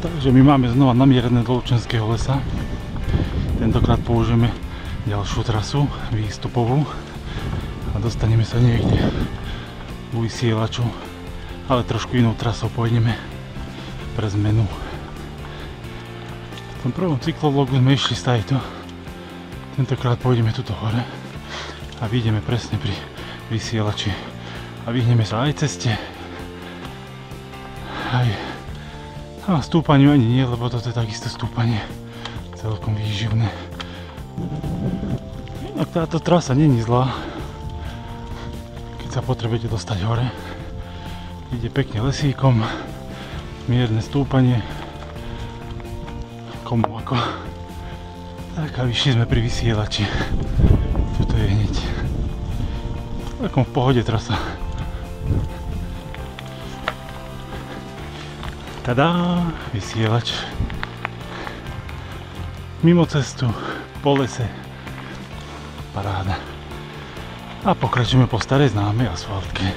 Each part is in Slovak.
Takže my máme znova namierené do Lučenského lesa. Tentokrát použijeme ďalšiu trasu, výstupovú. A dostaneme sa niekde u Vysielaču. Ale trošku inou trasou pôjdeme pre zmenu. V tom prvom cyklovlogu sme išli stajto. Tentokrát pôjdeme tuto hore. A vyjdeme presne pri Vysielači. A vyhneme sa aj ceste, aj stúpaniu ani nie, lebo toto je takisto stúpanie celkom výživné. Inak táto trasa není zlá, keď sa potrebujete dostať hore. Ide pekne lesíkom, mierne stúpanie, komu ako. Tak a vyšli sme pri Vysielači. Tuto je hneď takom v pohode trasa. Tadá, Vysielač. Mimo cestu, po lese. Paráda. A pokračujeme po starej známej asfaltke.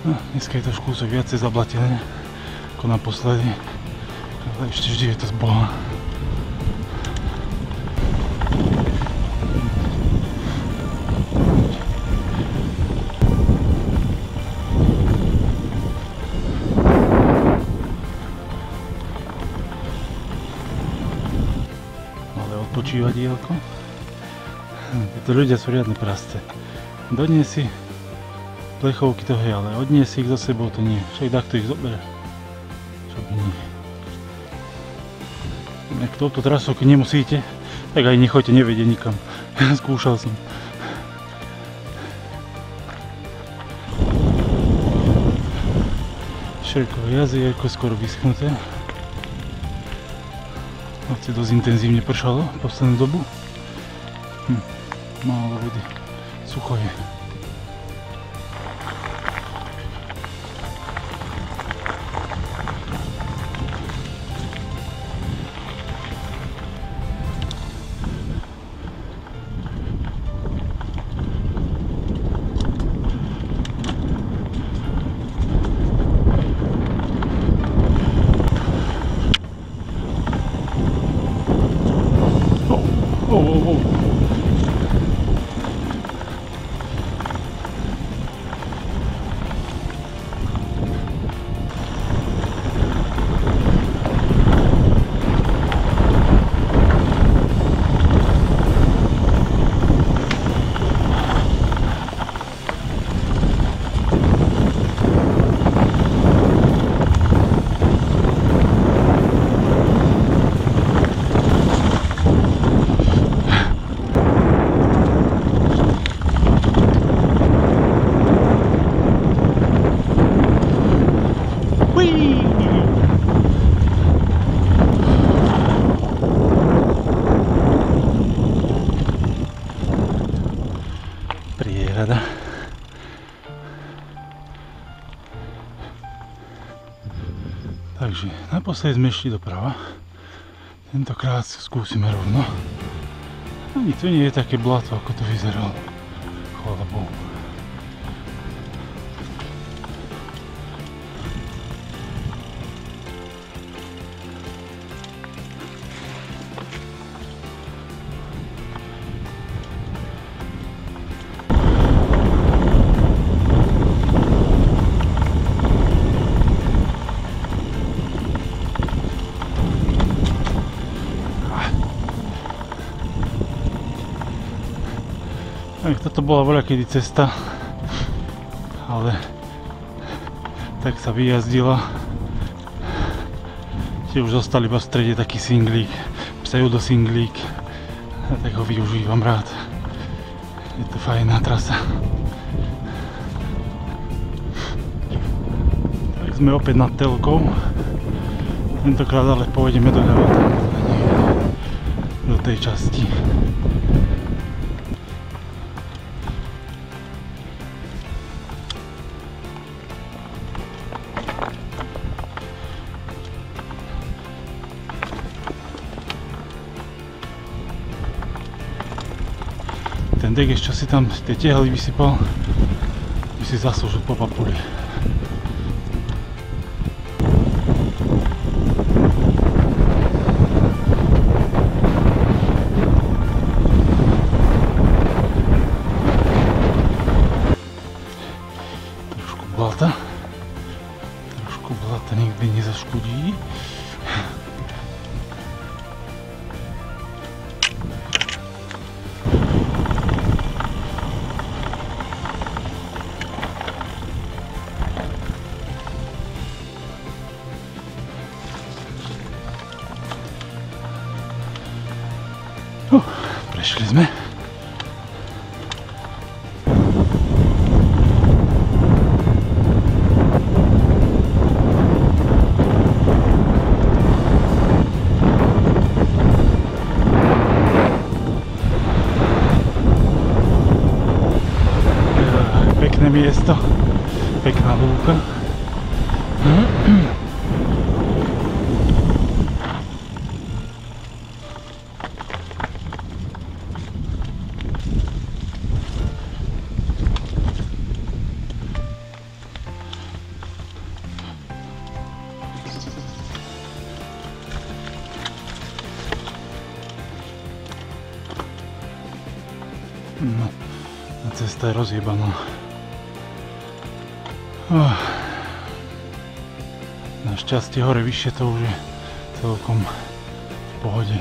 No, dneska je trošku kúsok viacej zablatené ako naposledy. Ale ešte vždy je to z Boha. Odpočívadielko. Títo ľudia sú riadne prasce. Donie si plechovky to hej, ale odniesie ich za sebou to nie. Však takto ich zoberie. Čo by nie. Ak touto trasou keď nemusíte, tak aj nechoďte, nevedie nikam. Skúšal som. Šerkové jazierko skoro vyschnuté. Noci dosť intenzívne pršalo poslednú dobu. Málo vody. Sucho je. Priehrada. Takže naposledy sme išli doprava. Tentokrát skúsime rovno. Ani to nie je také blato, ako to vyzeralo. Chvála Bohu. Toto bola voľakedy cesta, ale tak sa vyjazdila, že už zostali iba v strede taký singlík, pseudosinglík, tak ho využívam rád. Je to fajná trasa. Tak sme opäť nad telkou, tentokrát ale pôjdeme doľava do tej časti. ten degeš, čo si tam tie tehly vysypal, by si zaslúžil po papuli. Trošku blata nikdy nezaškodí. Prešli sme. Pekné miesto, pekná lúka. No, cesta je rozjebaná. Našťastie hore vyššie to už je celkom v pohode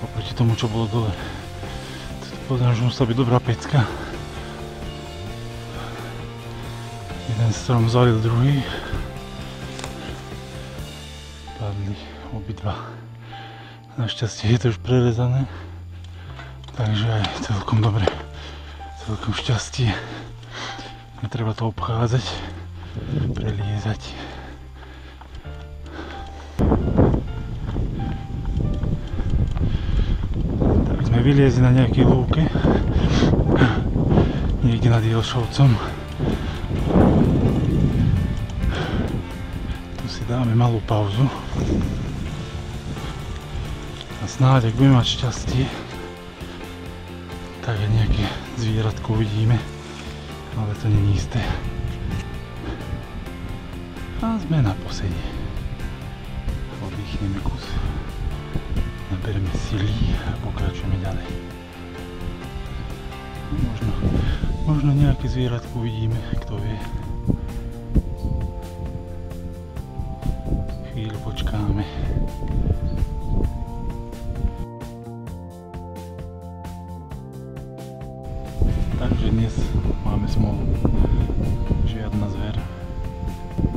oproti tomu, čo bolo dole. Pozriem, že musela byť dobrá pecka. Jeden strom zvalil druhý. Padli obidva. Našťastie je to už prerezané, takže aj celkom dobre. Celkom šťastie. Netreba to obchádzať, preliezať. Tak sme vyliezli na nejakej lúke, niekde nad Jelšovcom. Tu si dáme malú pauzu. A snáď, ak budeme mať šťastie, tak aj nejaké zvieratko uvidíme, ale to nie je isté. A sme na posede. Oddychneme kus, nabereme sily a pokračujeme ďalej. Možno nejaké zvieratko uvidíme, kto vie. Chvíľu počkáme. Takže dnes máme smolu, žiadna zver,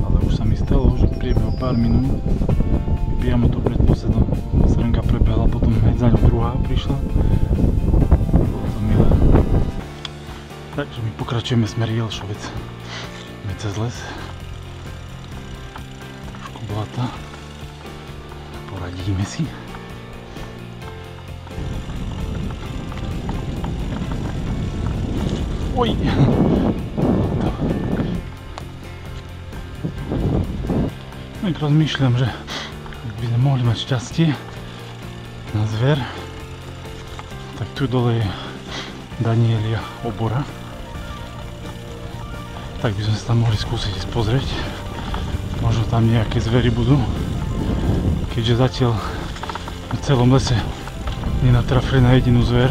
ale už sa mi stalo, že v priebehu pár minút, priamo to pred posedom, srnka prebehla, potom hneď za ňou druhá prišla, bolo to milé. Takže my pokračujeme smer Jelšovec, ideme cez les, trošku blata, poradíme si. Oj! Tak rozmýšľam, že by sme mohli mať šťastie na zver, tak tu dole je Danielia obora. Tak by sme sa tam mohli skúsiť pozrieť. Možno tam nejaké zvery budú. Keďže zatiaľ v celom lese nenatrafili na jedinú zver.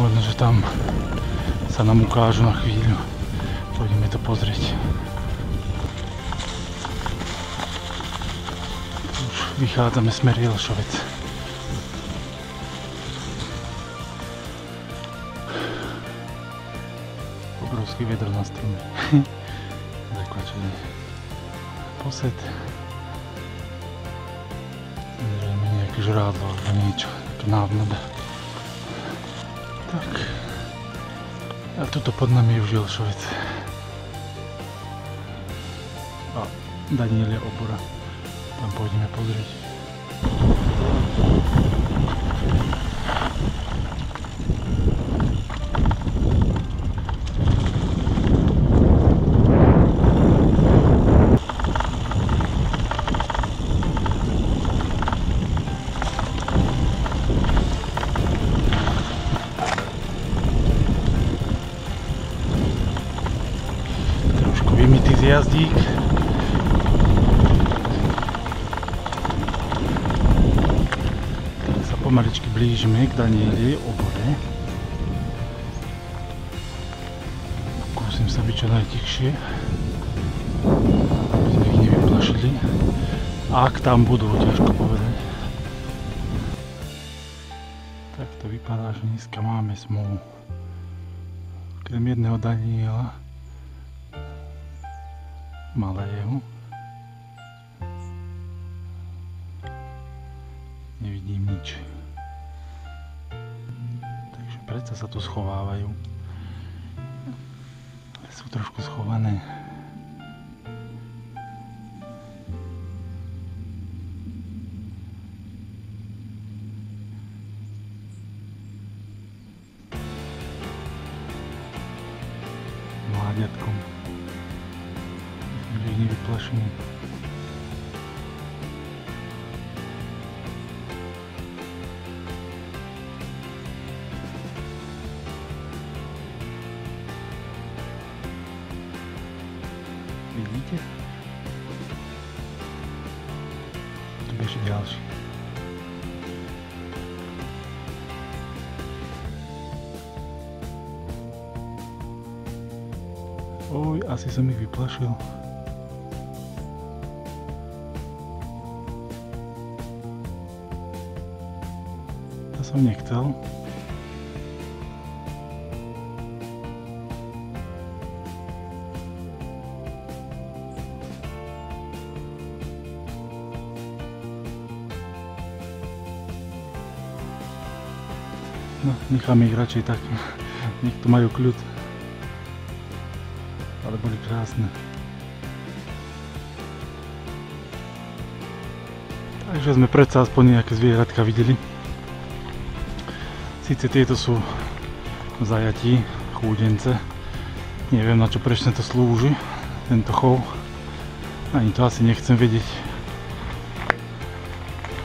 Možno, že tam sa nám ukážu na chvíľu. Poďme to pozrieť. Už vychádzame smer Jelšovec. Obrovský vedro na strome. Zakvačený posed. Zrejme nejaké žrádlo alebo niečo, také návnada. Tak. A tuto pod nami je už Jelšovec. A Danielia obora. Tam pôjdeme pozrieť. priejazdík. Tak sa pomaličky blížime k Danielej obore. Pokúsim sa byť čo najtichšie, aby sme ich nevyplašili. Ak tam budú, ťažko povedať. Tak to vypadá, že dneska máme smolu. Okrem jedného Daniela, malého, nevidím nič. Takže predsa sa tu schovávajú. Sú trošku schované. Mláďatkom. Že ich nevyplaším. Vidíte? Tu beží ďalší. Oj, asi som ich vyplašil. To som nechcel. No, necháme ich radšej tak. Nech tu majú kľud. Ale boli krásne. Takže sme predsa aspoň nejaké zvieratka videli. Sice tieto sú v zajatí, chúdence. Neviem, na čo presne to slúži, tento chov. Ani to asi nechcem vedieť.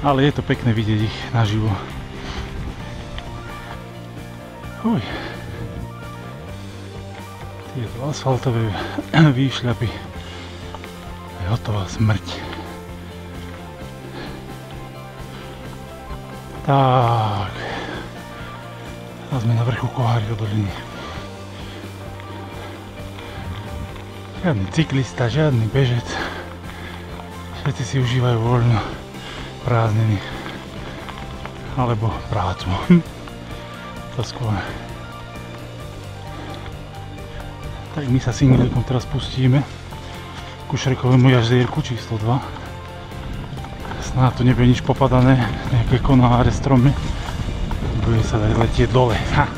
Ale je to pekné vidieť ich naživo. Uj. Tieto asfaltové výšľapy. Je hotová smrť. Tak. A sme na vrchu Koháriho doliny. Žiadny cyklista, žiadny bežec. Všetci si užívajú voľno, prázdniny. Alebo prácu. To skôr. Tak my sa singlíkom teraz pustíme ku Šrekovému jazierku číslo 2. Snáď tu nebude nič popadané, nejaké konáre, stromy. Bude sa dať letieť dole. Ha.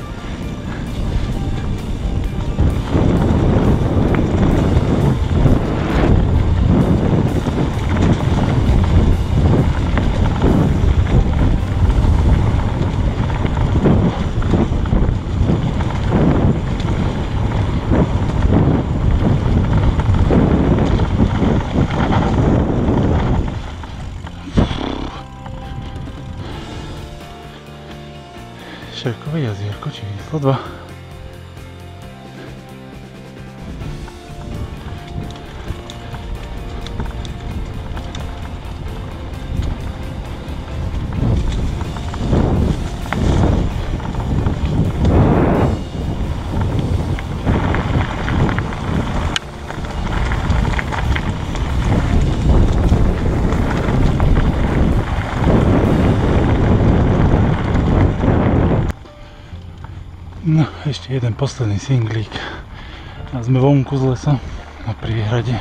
Šerkové jazierko číslo 2. No, ešte jeden posledný singlík. A sme vonku z lesa na priehrade.